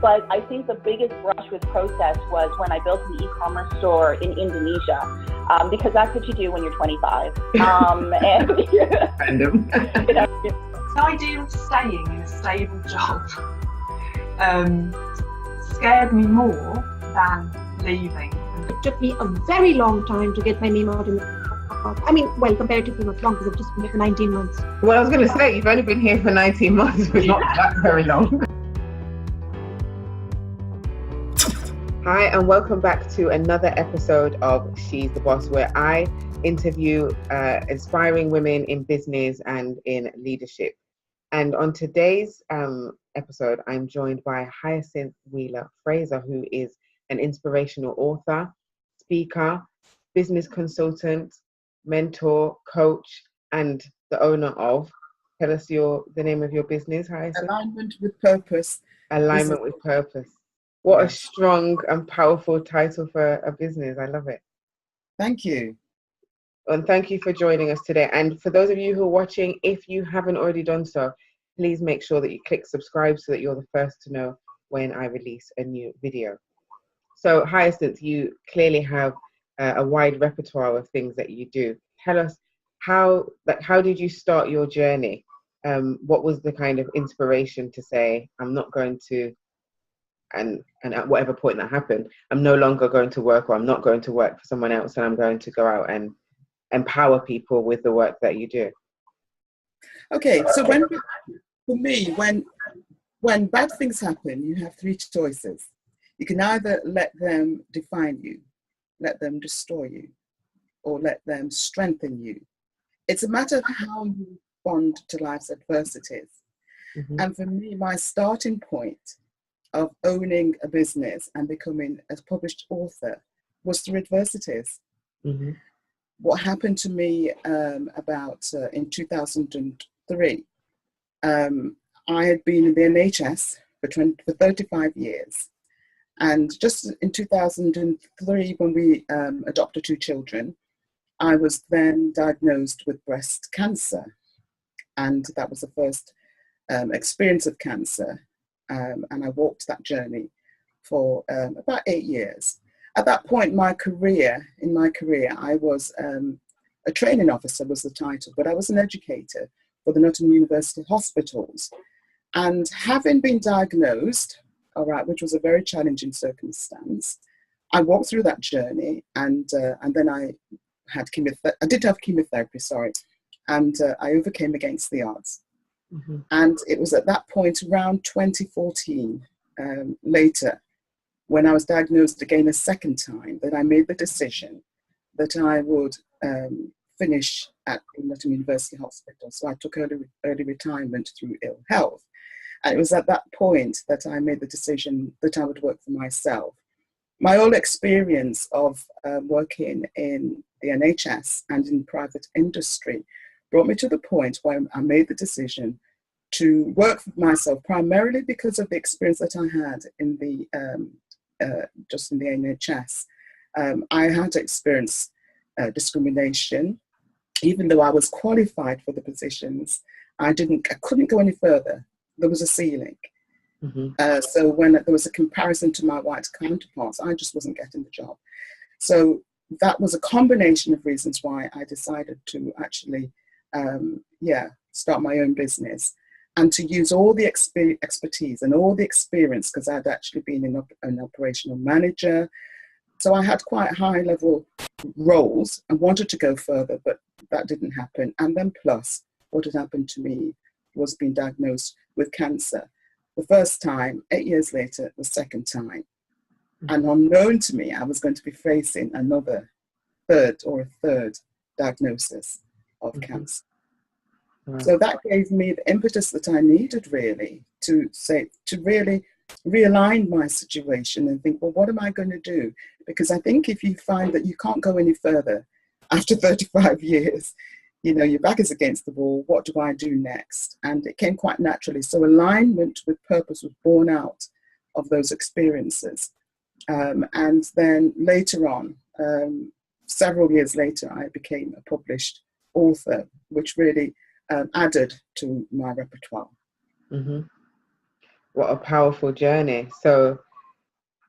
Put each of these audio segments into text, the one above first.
But I think the biggest brush with process was when I built an e-commerce store in Indonesia, because that's what you do when you're 25. And Random. The idea of staying in a stable job scared me more than leaving. It took me a very long time to get my name out in the I mean, well, comparatively not long, because I've just been here for 19 months. Well, I was going to say, you've only been here for 19 months, but not that very long. Hi, and welcome back to another episode of She's the Boss, where I interview inspiring women in business and in leadership. And on today's episode, I'm joined by Hyacinth Wheeler-Fraser, who is an inspirational author, speaker, business consultant, mentor, coach, and the owner of, tell us the name of your business, Hyacinth. Alignment with Purpose. Alignment with Purpose. What a strong and powerful title for a business. I love it. Thank you. And thank you for joining us today. And for those of you who are watching, if you haven't already done so, please make sure that you click subscribe so that you're the first to know when I release a new video. So Hyacinth, you clearly have a wide repertoire of things that you do. Tell us how did you start your journey? What was the kind of inspiration to say, I'm not going to, and at whatever point that happened, I'm no longer going to work, or I'm not going to work for someone else, and I'm going to go out and empower people with the work that you do? Okay, so when bad things happen, you have three choices. You can either let them define you, let them destroy you, or let them strengthen you. It's a matter of how you respond to life's adversities. Mm-hmm. And for me, my starting point of owning a business and becoming a published author was through adversities. Mm-hmm. What happened to me in 2003, I had been in the NHS for 35 years. And just in 2003, when we adopted two children, I was then diagnosed with breast cancer. And that was the first experience of cancer. And I walked that journey for about 8 years. At that point in my career, I was a training officer was the title, but I was an educator for the Nottingham University hospitals. And having been diagnosed, which was a very challenging circumstance, I walked through that journey, and then I had chemotherapy. I did have chemotherapy, and I overcame against the odds. Mm-hmm. And it was at that point, around 2014, later, when I was diagnosed again a second time, that I made the decision that I would finish at Nottingham University Hospital. So I took early retirement through ill health. And it was at that point that I made the decision that I would work for myself. My whole experience of working in the NHS and in private industry brought me to the point where I made the decision to work for myself, primarily because of the experience that I had in the just in the NHS. I had to experience discrimination. Even though I was qualified for the positions, I couldn't go any further. There was a ceiling. Mm-hmm. So when there was a comparison to my white counterparts, I just wasn't getting the job. So that was a combination of reasons why I decided to actually, start my own business, and to use all the expertise and all the experience, because I'd actually been an operational manager. So I had quite high-level roles and wanted to go further, but that didn't happen. And then plus, what had happened to me was being diagnosed with cancer. The first time, 8 years later, the second time. And unknown to me, I was going to be facing another third diagnosis of cancer. Right. So that gave me the impetus that I needed, really, to really realign my situation and think, well, what am I going to do? Because I think if you find that you can't go any further after 35 years, your back is against the wall, what do I do next? And it came quite naturally. So alignment with purpose was born out of those experiences. And then later on, several years later, I became a published author, which really added to my repertoire. Mm-hmm. what a powerful journey. So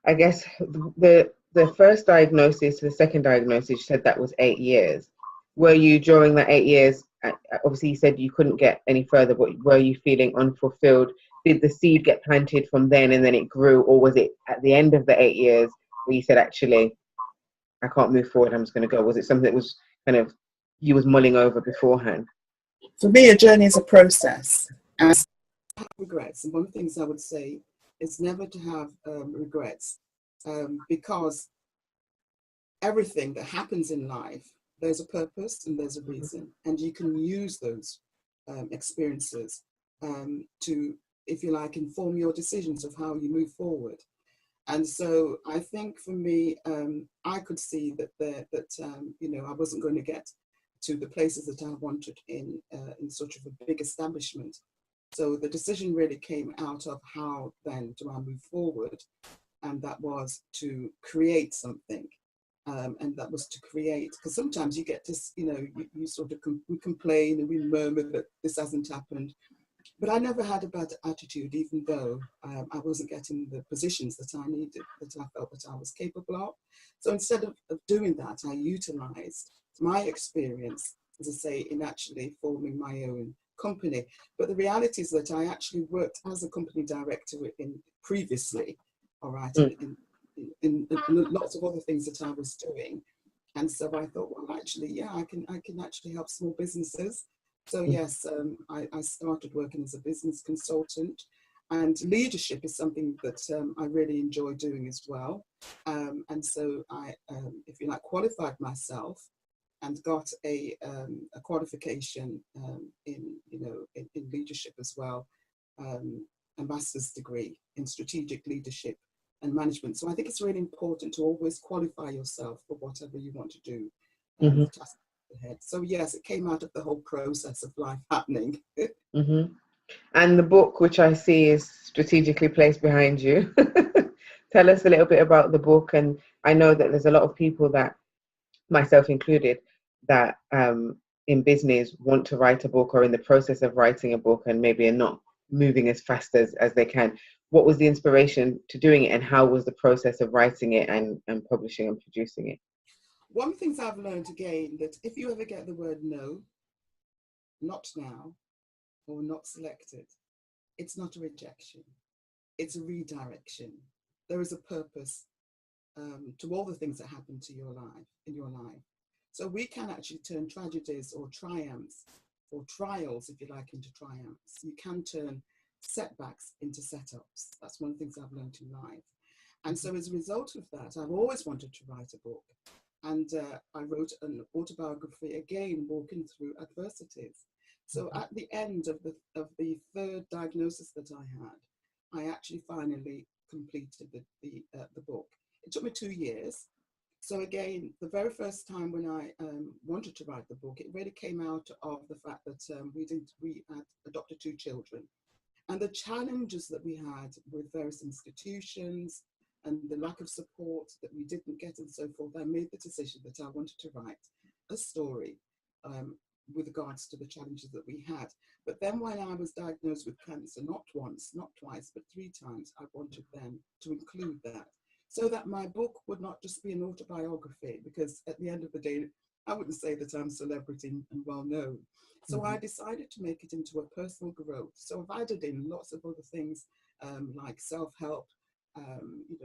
I guess the first diagnosis to the second diagnosis, you said that was 8 years. Were you, during that 8 years, obviously you said you couldn't get any further, but were you feeling unfulfilled? Did the seed get planted from then and then it grew, or was it at the end of the 8 years where you said, actually, I can't move forward, I'm just going to go? Was it something that was kind of you was mulling over beforehand? For me, a journey is a process. And I have regrets. And one of the things I would say is never to have regrets, because everything that happens in life, there's a purpose and there's a reason. And you can use those experiences to, if you like, inform your decisions of how you move forward. And so I think for me, I could see that you know, I wasn't going to get to the places that I wanted in sort of a big establishment. So the decision really came out of how then do I move forward, and that was to create something, and that was to create, because sometimes you get this, you know, you sort of we complain and we murmur that this hasn't happened. But I never had a bad attitude, even though I wasn't getting the positions that I needed, that I felt that I was capable of. So instead of doing that, I utilized my experience, as I say, in actually forming my own company. But the reality is that I actually worked as a company director previously, all right, in lots of other things that I was doing. And so I thought, well, actually, yeah, I can actually help small businesses. So yes, I started working as a business consultant, and leadership is something that I really enjoy doing as well. And so I, if you like, qualified myself and got a qualification in leadership as well, a master's degree in strategic leadership and management. So I think it's really important to always qualify yourself for whatever you want to do. The task ahead. So yes, it came out of the whole process of life happening. And the book, which I see is strategically placed behind you. Tell us a little bit about the book. And I know that there's a lot of people, that myself included, that in business want to write a book or in the process of writing a book and maybe are not moving as fast as they can. What was the inspiration to doing it, and how was the process of writing it and publishing and producing it? One of the things I've learned again, that if you ever get the word no, not now, or not selected, it's not a rejection, it's a redirection. There is a purpose to all the things that happen to your life, in your life. So we can actually turn tragedies or triumphs, or trials, if you like, into triumphs. You can turn setbacks into setups. That's one of the things I've learned in life. And so as a result of that, I've always wanted to write a book. And I wrote an autobiography, again, walking through adversities. So at the end of the third diagnosis that I had, I actually finally completed the book. It took me 2 years. So again, the very first time when I wanted to write the book, it really came out of the fact that we had adopted 2 children. And the challenges that we had with various institutions and the lack of support that we didn't get and so forth, I made the decision that I wanted to write a story with regards to the challenges that we had. But then when I was diagnosed with cancer, not once, not twice, but 3 times, I wanted them to include that, so that my book would not just be an autobiography, because at the end of the day, I wouldn't say that I'm a celebrity and well known. So I decided to make it into a personal growth. So I've added in lots of other things like self-help,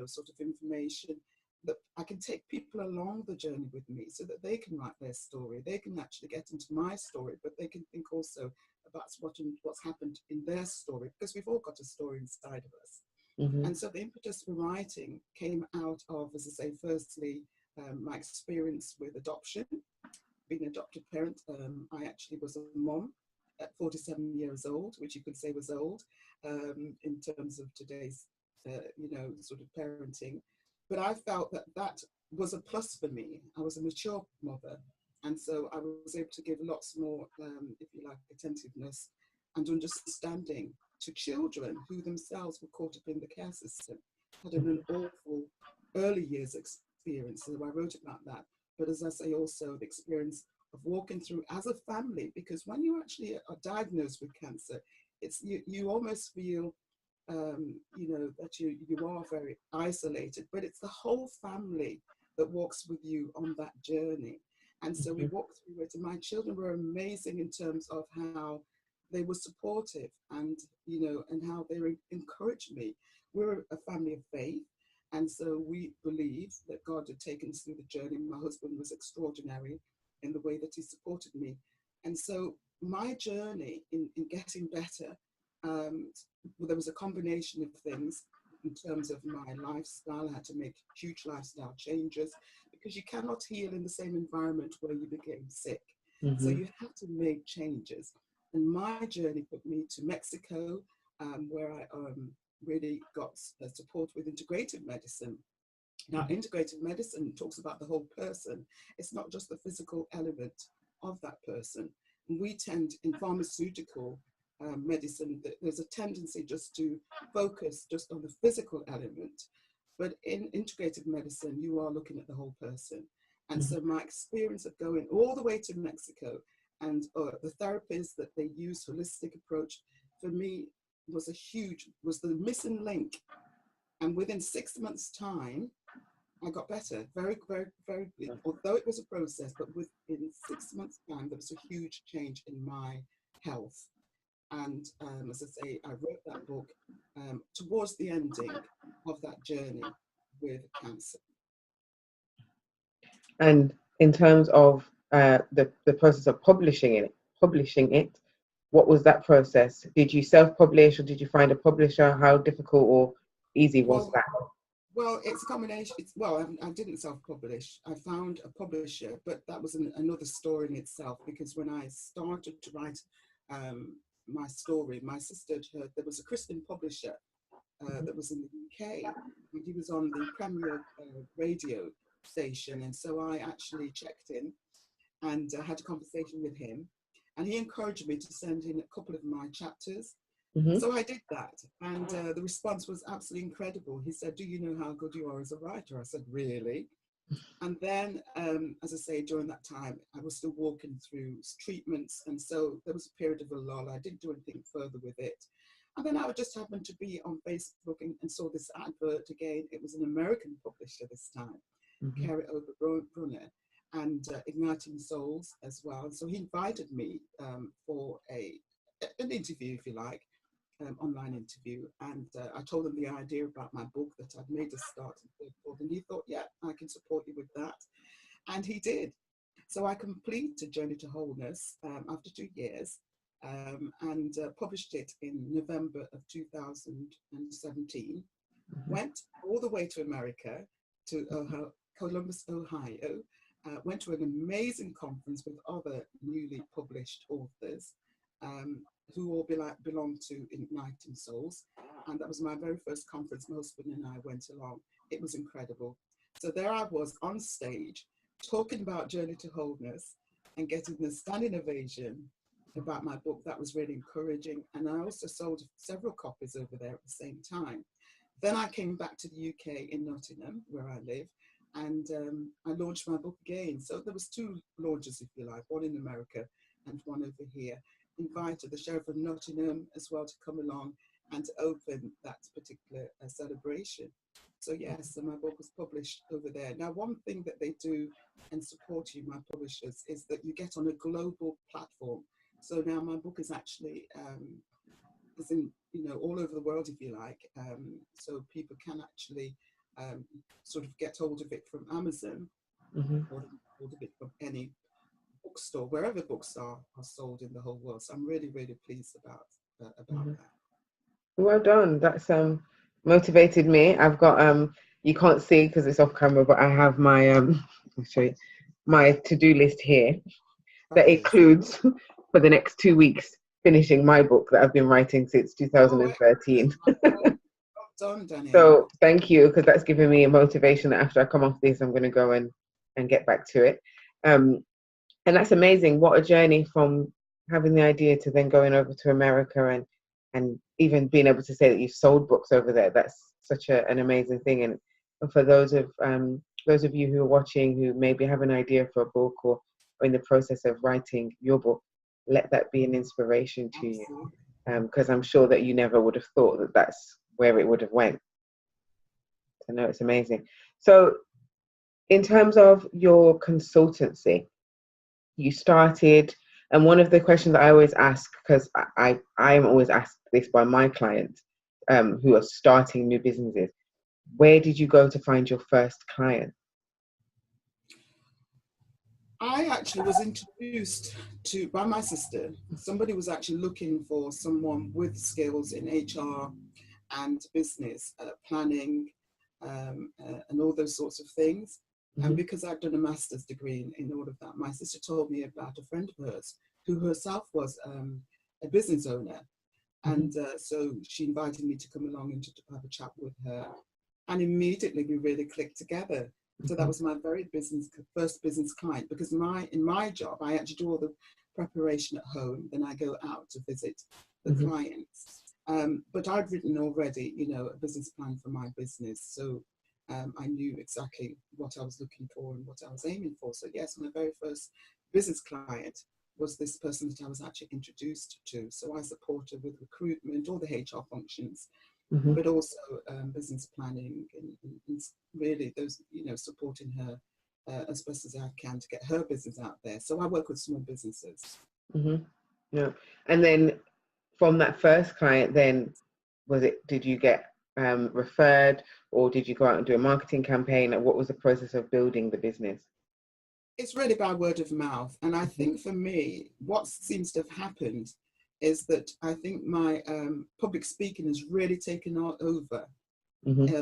sort of information, that I can take people along the journey with me so that they can write their story. They can actually get into my story, but they can think also about what's happened in their story, because we've all got a story inside of us. And so the impetus for writing came out of, as I say, firstly, my experience with adoption, being an adopted parent. I actually was a mom at 47 years old, which you could say was old in terms of today's, sort of parenting. But I felt that was a plus for me. I was a mature mother. And so I was able to give lots more, if you like, attentiveness and understanding to children who themselves were caught up in the care system, had an awful early years experience. So I wrote about that. But as I say, also the experience of walking through as a family, because when you actually are diagnosed with cancer, it's you almost feel you know, that you are very isolated, but it's the whole family that walks with you on that journey. And so we walked through it, and my children were amazing in terms of how they were supportive, and, you know, and how they encouraged me. We're a family of faith, and so we believe that God had taken us through the journey. My husband was extraordinary in the way that he supported me. And so my journey in getting better, there was a combination of things in terms of my lifestyle. I had to make huge lifestyle changes because you cannot heal in the same environment where you became sick. So you have to make changes. And my journey put me to Mexico, where I really got support with integrative medicine. Now, integrative medicine talks about the whole person. It's not just the physical element of that person. And we tend, in pharmaceutical medicine, there's a tendency just to focus just on the physical element. But in integrative medicine, you are looking at the whole person. And so my experience of going all the way to Mexico, and the therapists that they use, holistic approach, for me was the missing link. And within 6 months' time, I got better, very, very, very, although it was a process, but within 6 months' time, there was a huge change in my health. And as I say, I wrote that book towards the ending of that journey with cancer. And in terms of the process of publishing it, what was that process? Did you self-publish, or did you find a publisher? How difficult or easy was that? Well, it's a combination. I didn't self-publish. I found a publisher, but that was another story in itself, because when I started to write my story, my sister had heard there was a Christian publisher that was in the UK, and he was on the Premier radio station. And so I actually checked in and had a conversation with him, and he encouraged me to send in a couple of my chapters. So I did that, and the response was absolutely incredible. He said, "Do you know how good you are as a writer?" I said, "Really?" And then, as I say, during that time, I was still walking through treatments, and so there was a period of a lull. I didn't do anything further with it. And then I just happened to be on Facebook and saw this advert again. It was an American publisher this time, Carrie Overbrunner, and Igniting Souls as well. So he invited me for an interview, if you like. Online interview, and I told him the idea about my book, that I'd made a start, and he thought, yeah, I can support you with that, and he did. So I completed Journey to Wholeness after 2 years, and published it in November of 2017. Went all the way to America, to Columbus, Ohio. Went to an amazing conference with other newly published authors, who all belong to Igniting Souls. And that was my very first conference. My husband and I went along. It was incredible. So there I was on stage talking about Journey to Wholeness and getting the standing ovation about my book. That was really encouraging. And I also sold several copies over there at the same time. Then I came back to the UK in Nottingham, where I live, and I launched my book again. So there was 2 launches, if you like, one in America and one over here. Invited the Sheriff of Nottingham as well to come along and to open that particular celebration. So yes, so my book was published over there. Now, one thing that they do and support you, my publishers, is that you get on a global platform. So now my book is actually is in, you know, all over the world, if you like. So people can actually sort of get hold of it from Amazon, or hold of it from any bookstore, wherever books are sold in the whole world. So I'm really, really pleased about that. Well done. That's motivated me. I've got you can't see because it's off camera, but I have my I'll show you my to-do list here that includes for the next 2 weeks finishing my book that I've been writing since 2013. Well done, Danielle. So thank you, because that's given me a motivation that after I come off this, I'm going to go and get back to it. And that's amazing. What a journey from having the idea to then going over to America and even being able to say that you've sold books over there. That's such an amazing thing. And for those of you who are watching who maybe have an idea for a book or in the process of writing your book, let that be an inspiration to you. because I'm sure that you never would have thought that that's where it would have went. So no, it's amazing. So in terms of your consultancy, you started, and one of the questions I always ask, because I am always asked this by my clients who are starting new businesses, where did you go to find your first client? I actually was introduced to by my sister. Somebody was actually looking for someone with skills in HR and business planning and all those sorts of things. And because I'd done a master's degree in all of that, my sister told me about a friend of hers who herself was a business owner. And so she invited me to come along and to have a chat with her. And immediately we really clicked together. So that was my first business client, because in my job, I actually do all the preparation at home, then I go out to visit the clients. But I'd written already, a business plan for my business. So I knew exactly what I was looking for and what I was aiming for. So yes, my very first business client was this person that I was actually introduced to. So I supported with recruitment, all the HR functions, but also business planning and really those, supporting her as best as I can to get her business out there. So I work with small businesses. Yeah. And then from that first client, then did you get referred, or did you go out and do a marketing campaign? What was the process of building the business? It's really by word of mouth. And I think for me, what seems to have happened is that I think my public speaking has really taken over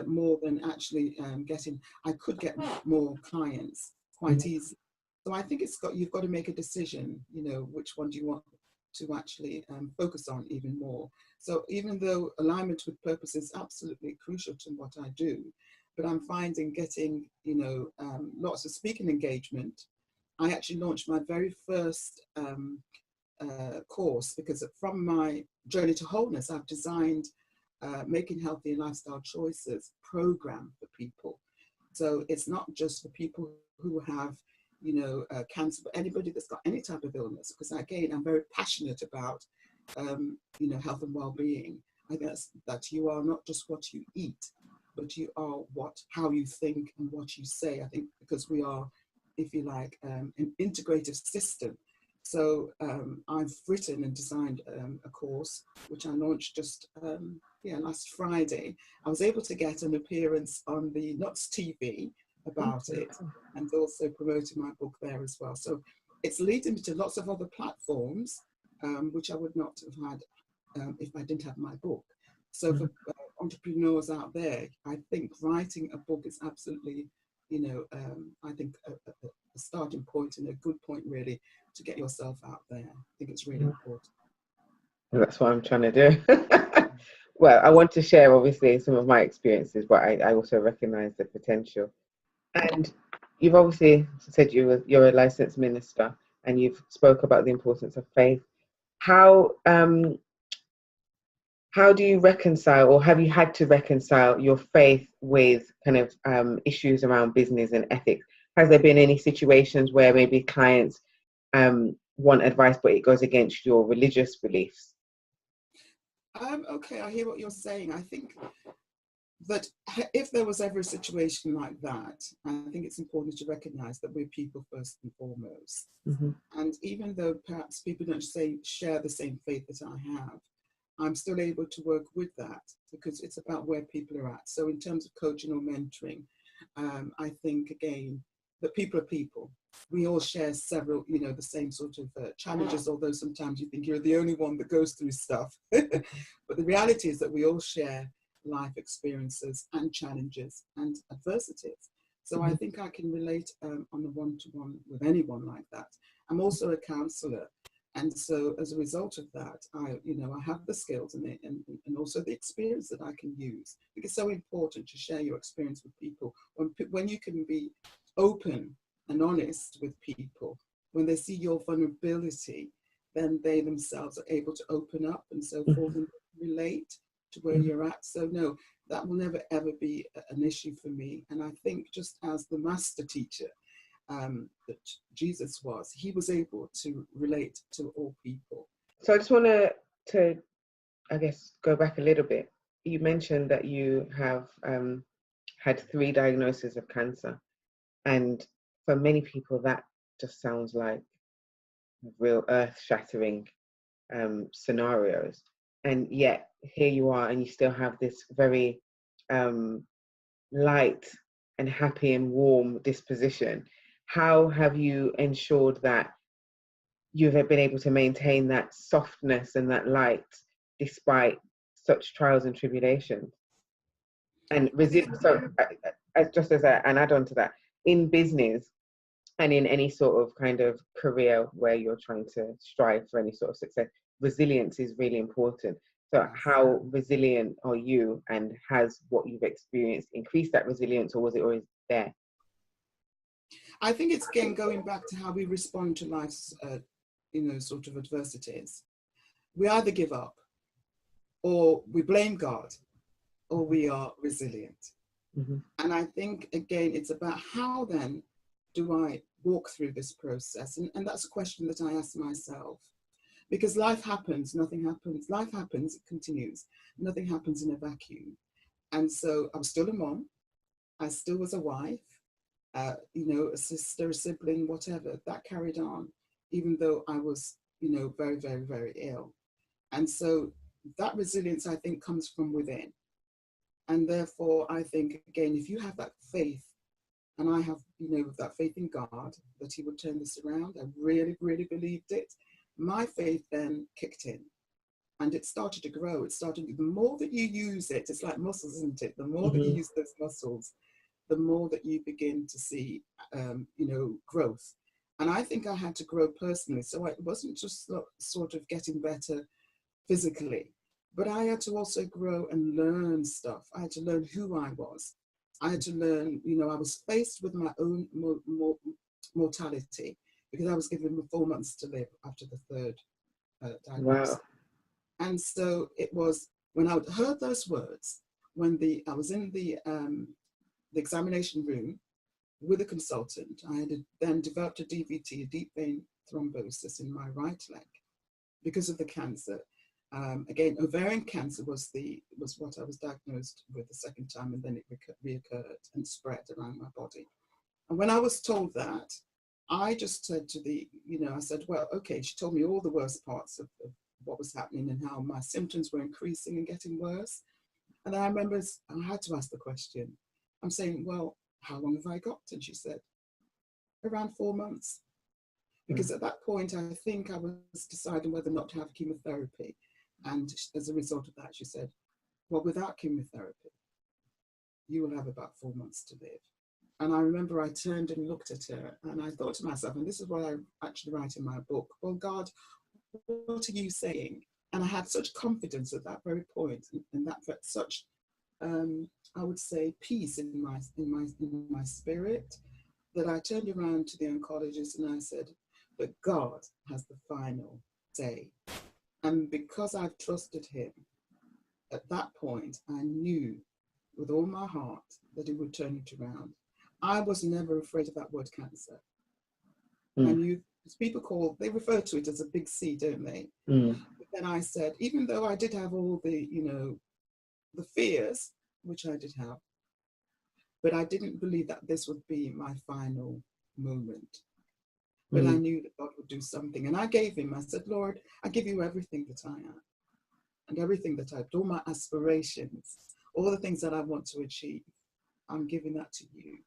more than actually I could get more clients quite easily. So I think you've got to make a decision, which one do you want to actually focus on even more. So even though alignment with purpose is absolutely crucial to what I do, but I'm finding getting, lots of speaking engagement. I actually launched my very first course, because from my journey to wholeness, I've designed Making Healthy Lifestyle Choices program for people. So it's not just for people who have, cancer, but anybody that's got any type of illness, because again, I'm very passionate about, health and well-being. I guess that you are not just what you eat, but you are how you think and what you say. I think because we are, if you like, an integrative system. So I've written and designed a course, which I launched just last Friday. I was able to get an appearance on the Nuts TV about it, and also promoting my book there as well. So it's leading me to lots of other platforms, which I would not have had if I didn't have my book. So for entrepreneurs out there, I think writing a book is absolutely, I think a starting point and a good point really to get yourself out there. I think it's really important. That's what I'm trying to do. Well, I want to share obviously some of my experiences, but I also recognize the potential. And you've obviously said you're a licensed minister, and you've spoke about the importance of faith. How do you reconcile, or have you had to reconcile your faith with kind of issues around business and ethics? Has there been any situations where maybe clients want advice, but it goes against your religious beliefs? Okay, I hear what you're saying. I think that if there was ever a situation like that, I think it's important to recognize that we're people first and foremost. And even though perhaps people don't share the same faith that I have, I'm still able to work with that, because it's about where people are at. So in terms of coaching or mentoring, I think again that people are people. We all share several, the same sort of challenges, although sometimes you think you're the only one that goes through stuff. But the reality is that we all share life experiences and challenges and adversities. So I think I can relate on a one-to-one with anyone like that. I'm also a counsellor. And so as a result of that, I have the skills and also the experience that I can use. It's so important to share your experience with people. When you can be open and honest with people, when they see your vulnerability, then they themselves are able to open up and so forth and relate to where you're at. So no, that will never ever be an issue for me. And I think just as the master teacher that Jesus was, he was able to relate to all people. So I just want to I guess, go back a little bit. You mentioned that you have had 3 diagnoses of cancer. And for many people, that just sounds like real earth-shattering scenarios. And yet, here you are, and you still have this very light and happy and warm disposition. How have you ensured that you've been able to maintain that softness and that light despite such trials and tribulations? And so, just as an add-on to that, in business and in any sort of kind of career where you're trying to strive for any sort of success, resilience is really important. So how resilient are you, and has what you've experienced increased that resilience, or was it always there? I think it's, again, going back to how we respond to life's, sort of adversities. We either give up, or we blame God, or we are resilient. Mm-hmm. And I think, again, it's about how then do I walk through this process? And that's a question that I ask myself. Because life happens, nothing happens. Life happens, it continues. Nothing happens in a vacuum. And so I was still a mom. I still was a wife, a sister, a sibling, whatever. That carried on, even though I was, very, very, very ill. And so that resilience, I think, comes from within. And therefore, I think, again, if you have that faith, and I have, that faith in God, that he would turn this around, I really, really believed it. My faith then kicked in, and it started to grow. It started, the more that you use it, it's like muscles, isn't it? The more that you use those muscles, the more that you begin to see, growth. And I think I had to grow personally. So it wasn't just sort of getting better physically, but I had to also grow and learn stuff. I had to learn who I was. I had to learn, I was faced with my own mortality, because I was given 4 months to live after the 3rd diagnosis. Wow. And so it was when I heard those words, when I was in the examination room with a consultant. I had then developed a DVT, a deep vein thrombosis in my right leg because of the cancer. Again, ovarian cancer was what I was diagnosed with the 2nd time, and then it reoccurred and spread around my body. And when I was told that, I just said to I said, well, okay, she told me all the worst parts of what was happening and how my symptoms were increasing and getting worse. And I remember I had to ask the question. I'm saying, well, how long have I got? And she said, around 4 months. Because at that point, I think I was deciding whether or not to have chemotherapy. And as a result of that, she said, well, without chemotherapy, you will have about 4 months to live. And I remember I turned and looked at her, and I thought to myself, and this is what I actually write in my book, well, God, what are you saying? And I had such confidence at that very point, and that such, I would say, peace in my spirit, that I turned around to the oncologist and I said, but God has the final say. And because I've trusted him, at that point, I knew with all my heart that he would turn it around. I was never afraid of that word cancer. I knew, as people they refer to it as a big C, don't they? But then I said, even though I did have all the, the fears, which I did have, but I didn't believe that this would be my final moment. But I knew that God would do something. And I gave him, I said, Lord, I give you everything that I am, and everything that I've done, all my aspirations, all the things that I want to achieve. I'm giving that to you,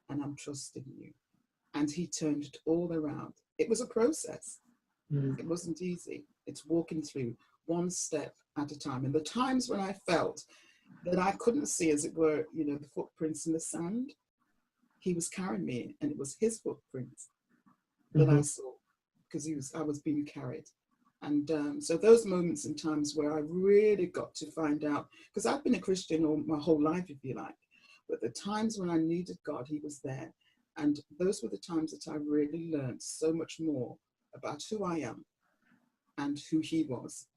and I'm trusting you. And he turned it all around. It was a process. It wasn't easy. It's walking through one step at a time. And the times when I felt that I couldn't see, as it were, the footprints in the sand, he was carrying me, and it was his footprints that I saw, because I was being carried. And so those moments and times where I really got to find out, because I've been a Christian all my whole life, if you like, but the times when I needed God, he was there. And those were the times that I really learned so much more about who I am and who he was.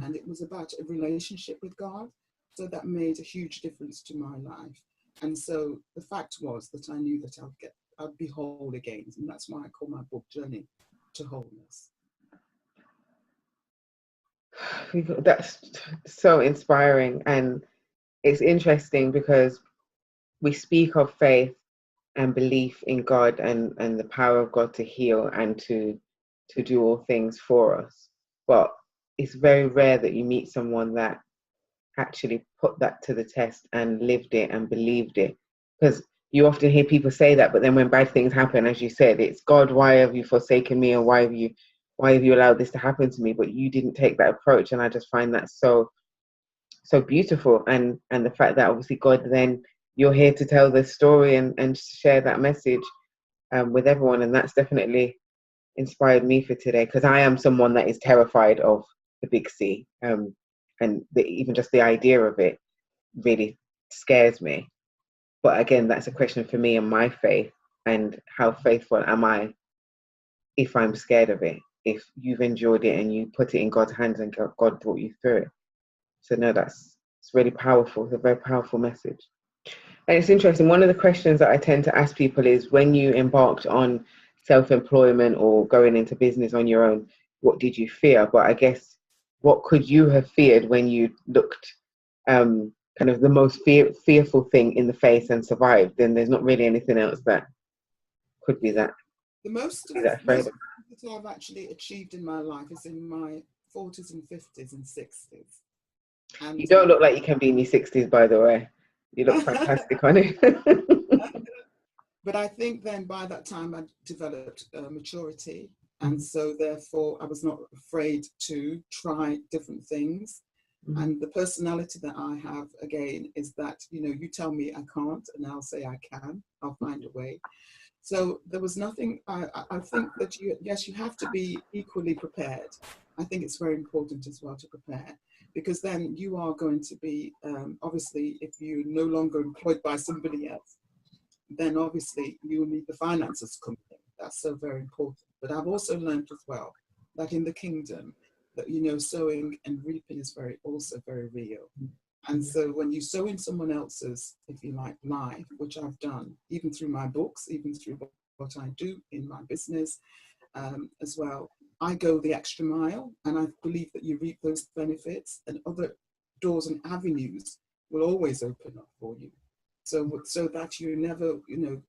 And it was about a relationship with God. So that made a huge difference to my life. And so the fact was that I knew that I'd be whole again. And that's why I call my book Journey to Wholeness. That's so inspiring, and it's interesting because we speak of faith and belief in God and the power of God to heal and to do all things for us. But it's very rare that you meet someone that actually put that to the test and lived it and believed it. Because you often hear people say that, but then when bad things happen, as you said, it's God, why have you forsaken me, or why have you allowed this to happen to me? But you didn't take that approach, and I just find that so beautiful. And the fact that obviously God, then you're here to tell the story and share that message with everyone, and that's definitely inspired me for today, because I am someone that is terrified of the big C, and even just the idea of it really scares me. But again, that's a question for me and my faith, and how faithful am I if I'm scared of it, if you've endured it and you put it in God's hands and God brought you through it. So no, it's really powerful. It's a very powerful message. And it's interesting, one of the questions that I tend to ask people is, when you embarked on self-employment or going into business on your own, what did you fear? But I guess, what could you have feared when you looked kind of the most fearful thing in the face and survived? Then there's not really anything else that could be that. The most Be that afraid of. that I've actually achieved in my life is in my 40s and 50s and 60s. And You don't look like you can be in your 60s, by the way. You look fantastic on it. But I think then by that time I developed maturity, and so therefore I was not afraid to try different things. And the personality that I have, again, is that, you tell me I can't and I'll say I can. I'll find a way. So there was nothing. I think that you have to be equally prepared. I think it's very important as well to prepare, because then you are going to be, obviously, if you're no longer employed by somebody else, then obviously you will need the finances coming in. That's so very important. But I've also learned as well that in the kingdom, that, sowing and reaping is also very real. And so when you sow in someone else's, if you like, life, which I've done, even through my books, even through what I do in my business as well, I go the extra mile, and I believe that you reap those benefits, and other doors and avenues will always open up for you. So that you're never,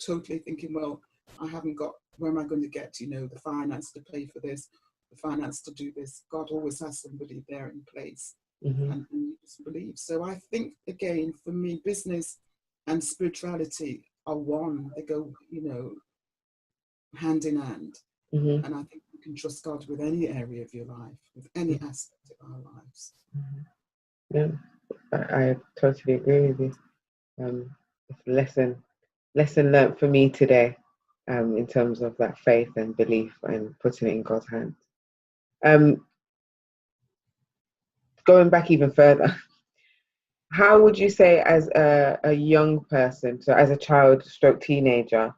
totally thinking, well, I haven't got, where am I going to get, the finance to pay for this, the finance to do this? God always has somebody there in place. And you just believe. So I think, again, for me, business and spirituality are one. They go, hand in hand. And I think you can trust God with any area of your life, with any aspect of our lives. Yeah, I totally agree with you. It's a lesson learned for me today, in terms of that faith and belief and putting it in God's hands. Going back even further, how would you say, as a young person, so as a child stroke teenager,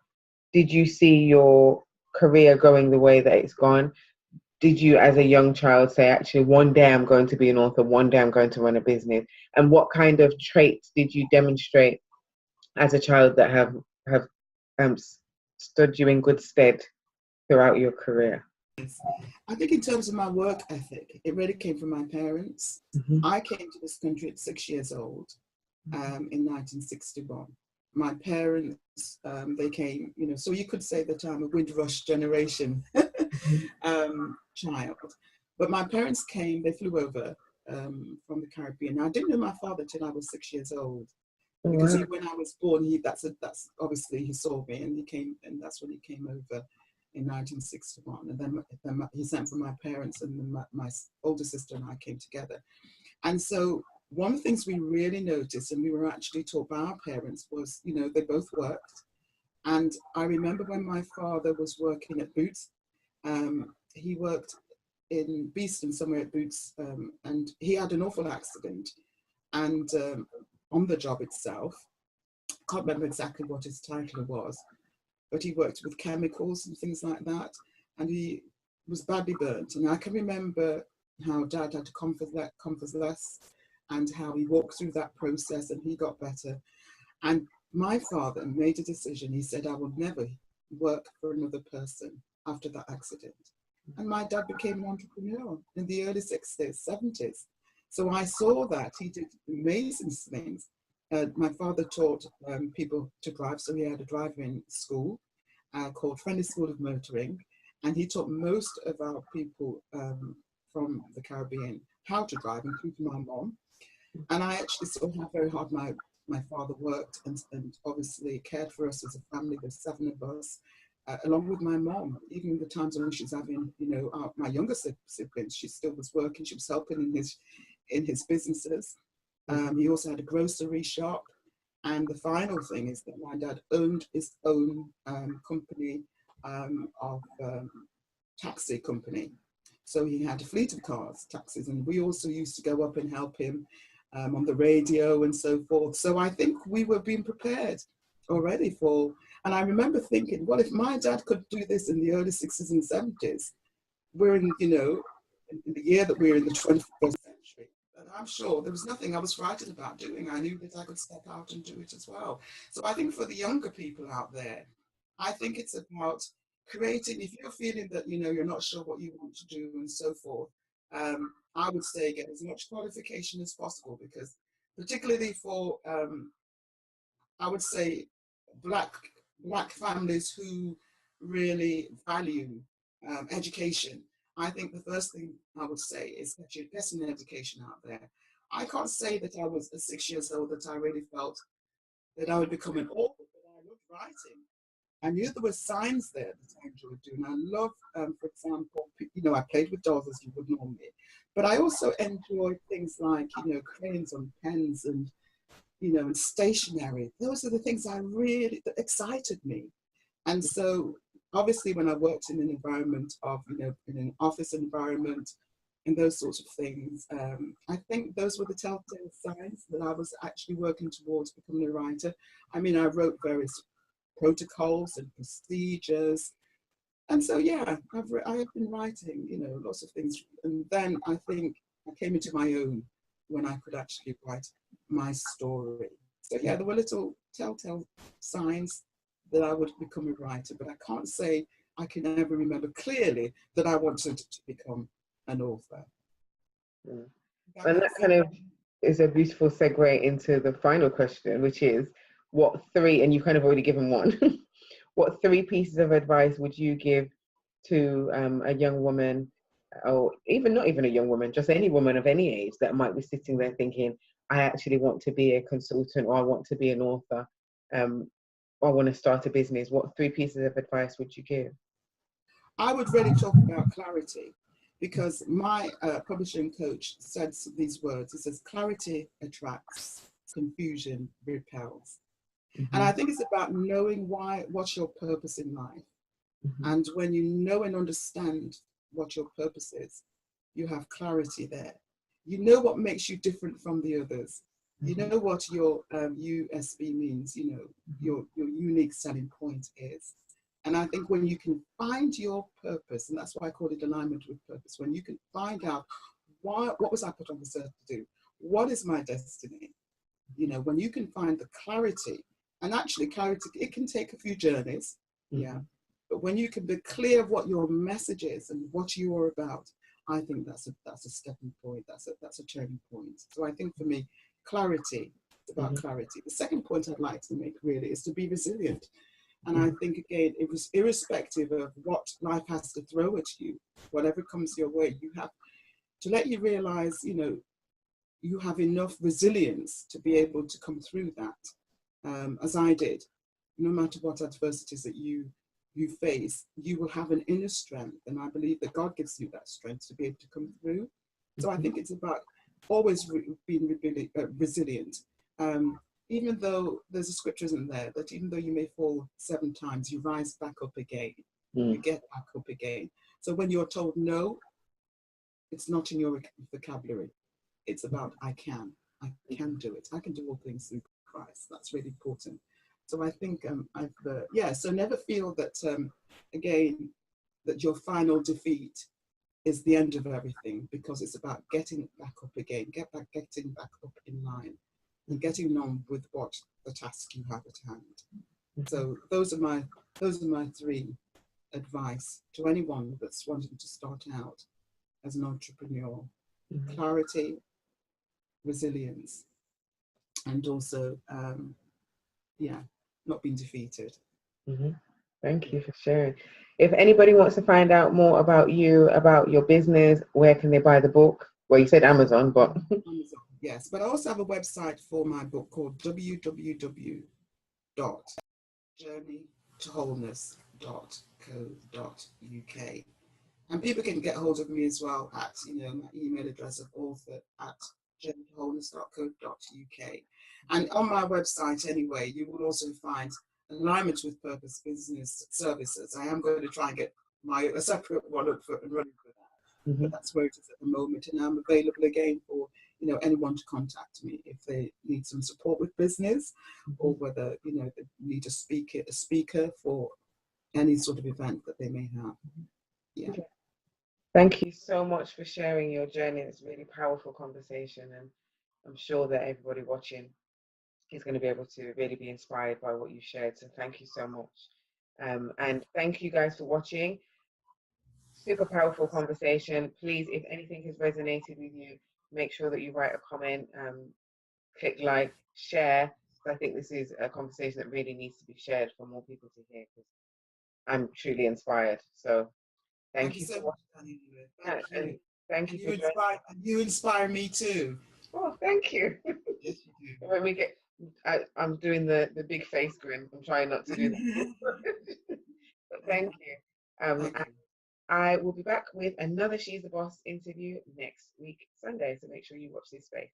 did you see your career going the way that it's gone? Did you, as a young child, say, actually, one day I'm going to be an author, one day I'm going to run a business? And what kind of traits did you demonstrate as a child that have stood you in good stead throughout your career? I think in terms of my work ethic, it really came from my parents. I came to this country at 6 years old in 1961. My parents, they came, so you could say that I'm a Windrush generation child. But my parents came, they flew over from the Caribbean. I didn't know my father till I was 6 years old. Because when I was born, that's obviously he saw me, and he came, and that's when he came over in 1961. And then he sent for my parents, and then my older sister and I came together. And so one of the things we really noticed, and we were actually taught by our parents, was, they both worked. And I remember when my father was working at Boots, he worked in Beeston, somewhere at Boots, and he had an awful accident. And on the job itself, can't remember exactly what his title was, but he worked with chemicals and things like that, and he was badly burnt. And I can remember how Dad had to convalesce, and how he walked through that process, and he got better. And my father made a decision. He said, I will never work for another person after that accident. And my dad became an entrepreneur in the early 60s, 70s. So I saw that he did amazing things. My father taught people to drive, so he had a driving school called Friendly School of Motoring, and he taught most of our people from the Caribbean how to drive, including my mom. And I actually saw how very hard my father worked and obviously cared for us as a family. There's 7 of us, along with my mom. Even the times when she's having, my younger siblings, she still was working. She was helping in his businesses. He also had a grocery shop. And the final thing is that my dad owned his own company of taxi company. So he had a fleet of cars, taxis, and we also used to go up and help him on the radio and so forth. So I think we were being prepared already for, and I remember thinking, well, if my dad could do this in the early 60s and 70s, we're in, in the year that we're in the 21st century. And I'm sure there was nothing I was frightened about doing. I knew that I could step out and do it as well. So I think for the younger people out there, I think it's about creating, if you're feeling that, you're not sure what you want to do and so forth, I would say get as much qualification as possible, because particularly for, I would say, black families who really value education, I think the first thing I would say is that you're getting an education out there. I can't say that I was at 6 years old that I really felt that I would become an author, but I loved writing. I knew there were signs there that I enjoyed doing. I love, for example, I played with dolls as you would normally, but I also enjoyed things like, crayons on pens and, and stationery. Those are the things that excited me. And so obviously when I worked in an environment of, in an office environment and those sorts of things, I think those were the telltale signs that I was actually working towards becoming a writer. I mean, I wrote various protocols and procedures. And so, yeah, I have been writing, lots of things. And then I think I came into my own when I could actually write my story. So yeah, there were little telltale signs that I would become a writer, but I can't say I can ever remember clearly that I wanted to become an author. Mm. And that kind of is a beautiful segue into the final question, which is, what 3, and you've kind of already given one, what 3 pieces of advice would you give to a young woman, or even not even a young woman, just any woman of any age that might be sitting there thinking, I actually want to be a consultant, or I want to be an author, or I want to start a business? What 3 pieces of advice would you give? I would really talk about clarity, because my publishing coach says these words. He says, clarity attracts, confusion repels. Mm-hmm. And I think it's about knowing what's your purpose in life. Mm-hmm. And when you know and understand what your purpose is, you have clarity there. You know what makes you different from the others. Mm-hmm. You know what your USB means, your unique selling point is. And I think when you can find your purpose, and that's why I call it alignment with purpose, when you can find out what was I put on this earth to do? What is my destiny? When you can find the clarity, and actually clarity, it can take a few journeys, yeah. But when you can be clear of what your message is and what you are about, I think that's a stepping point. That's a turning point. So I think for me, clarity, it's about clarity. The second point I'd like to make really is to be resilient. And I think, again, it was irrespective of what life has to throw at you, whatever comes your way, you have to let you realize, you have enough resilience to be able to come through that, as I did. No matter what adversities that you face, you will have an inner strength. And I believe that God gives you that strength to be able to come through. So I think it's about always being resilient. Even though there's a scripture in there that even though you may fall 7 times, you rise back up again. You get back up again. So when you're told no, it's not in your vocabulary. It's about I can do it. I can do all things through Christ. That's really important. So I think so never feel that again that your final defeat is the end of everything, because it's about getting back up again, getting back up in line, and getting on with what the task you have at hand. So those are my 3 advice to anyone that's wanting to start out as an entrepreneur: Mhm. clarity, resilience, and also, not being defeated. Mhm. Thank you for sharing. If anybody wants to find out more about you, about your business, where can they buy the book? Well, you said Amazon, but Amazon, yes. But I also have a website for my book called www.journeytowholeness.co.uk. And people can get hold of me as well at, my email address of author@journeytowholeness.co.uk. And on my website anyway, you will also find alignment with Purpose Business Services. I am going to try and get a separate one up and running for that. Mhm. But that's where it is at the moment. And I'm available again for, anyone to contact me if they need some support with business, or whether, they need a speaker for any sort of event that they may have. Yeah. Okay. Thank you so much for sharing your journey. It's a really powerful conversation, and I'm sure that everybody watching is going to be able to really be inspired by what you shared. So thank you so much. And thank you guys for watching. Super powerful conversation. Please, if anything has resonated with you, make sure that you write a comment, click like, share. So I think this is a conversation that really needs to be shared for more people to hear, because I'm truly inspired. So thank you so for much, watching. Thank you. And thank you And for joining. you inspire me too. Oh, thank you. Yes, you When we get, I'm doing the big face grin. I'm trying not to do that. But thank you. Thank you. I will be back with another She's the Boss interview next week, Sunday. So make sure you watch this space.